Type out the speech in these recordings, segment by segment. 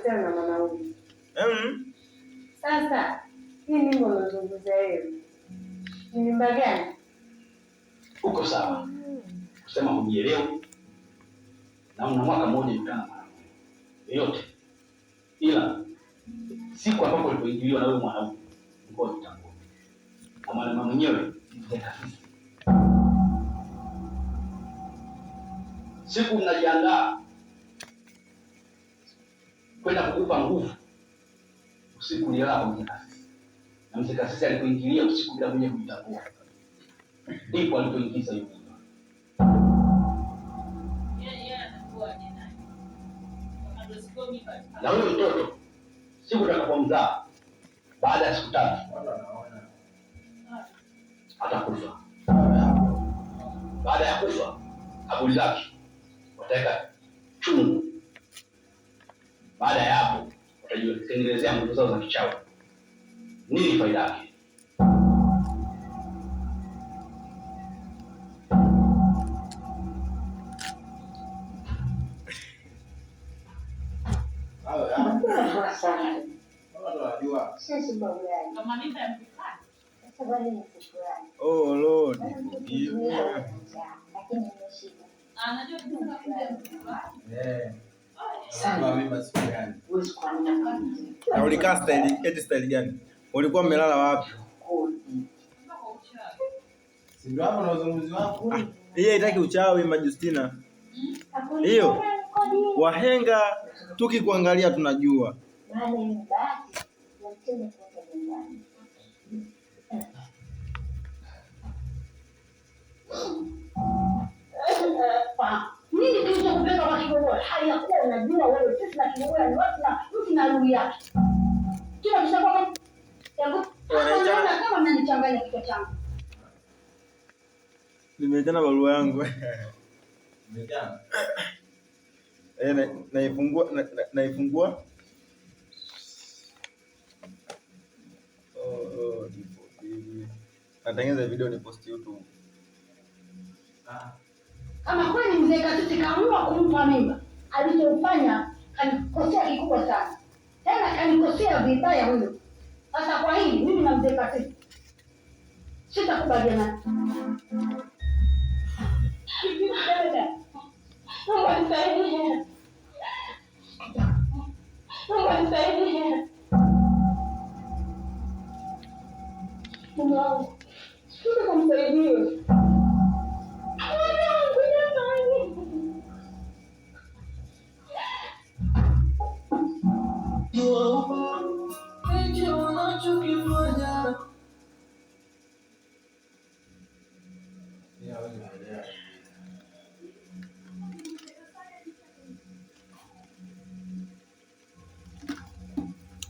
na mwanaume. Sasa hii mimba unazungumzia wewe ni mimba gani? Uko sawa kusema hujielewi na una mwaka mmoja mtana yote, ila siku ambapo ulipoingiliwa na wewe mwanaume ulikuwa unatambua na mama mwenyewe siku mnajiandaa kwenda kukupa nguvu, usiku ulilala kwenye kasisi, na mzee kasisi alipoingilia usiku bila mwenye kujitambua, ndipo alipoingiza hiyo mimba. Na huyo mtoto siku utakapomzaa baada ya siku 3 atakufa. Baada ya kufa kaburi lake wataweka chungu. Baada ya hapo watajitengenezea nguvu zao za kichawi. Nini faida yake? Oh Lord. Na ulikaa style gani? Ulikuwa mmelala wapi? Si ndio hapo na uzunguzi wako? Hiyo haitaki uchawi Majustina. Hiyo wahenga tukikuangalia tunajua. Nini kilichokupeleka kwa Kigogola? Hali ya kuwa unajua wewe sisi na Kigogola ni watu na mtu na adui yake. Kila kishakuwa naona kama mnanichanganya kichwa changu. Nimejana barua yangu. Nimejana. Naifungua. Natengeneza video ni post YouTube. Kama kweli mzee Kasisi kaamua kumpa mimba, alichofanya kanikosea kikubwa sana. Tena kanikosea vibaya huyo. Sasa kwa hili mimi na mzee Kasisi sitakubaliana. Mungu nisaidie. Mungu nisaidie. Mungu wangu. Nisaidie.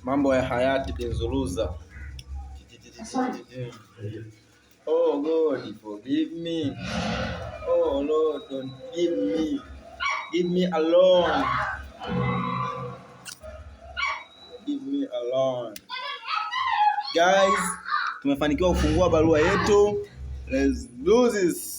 Mambo ya hayati Benzuluza. Oh God, forgive me. Oh Lord, don't give me. Give me alone. Give me alone. Guys, tumefanikiwa kufungua barua yetu. Let's do this.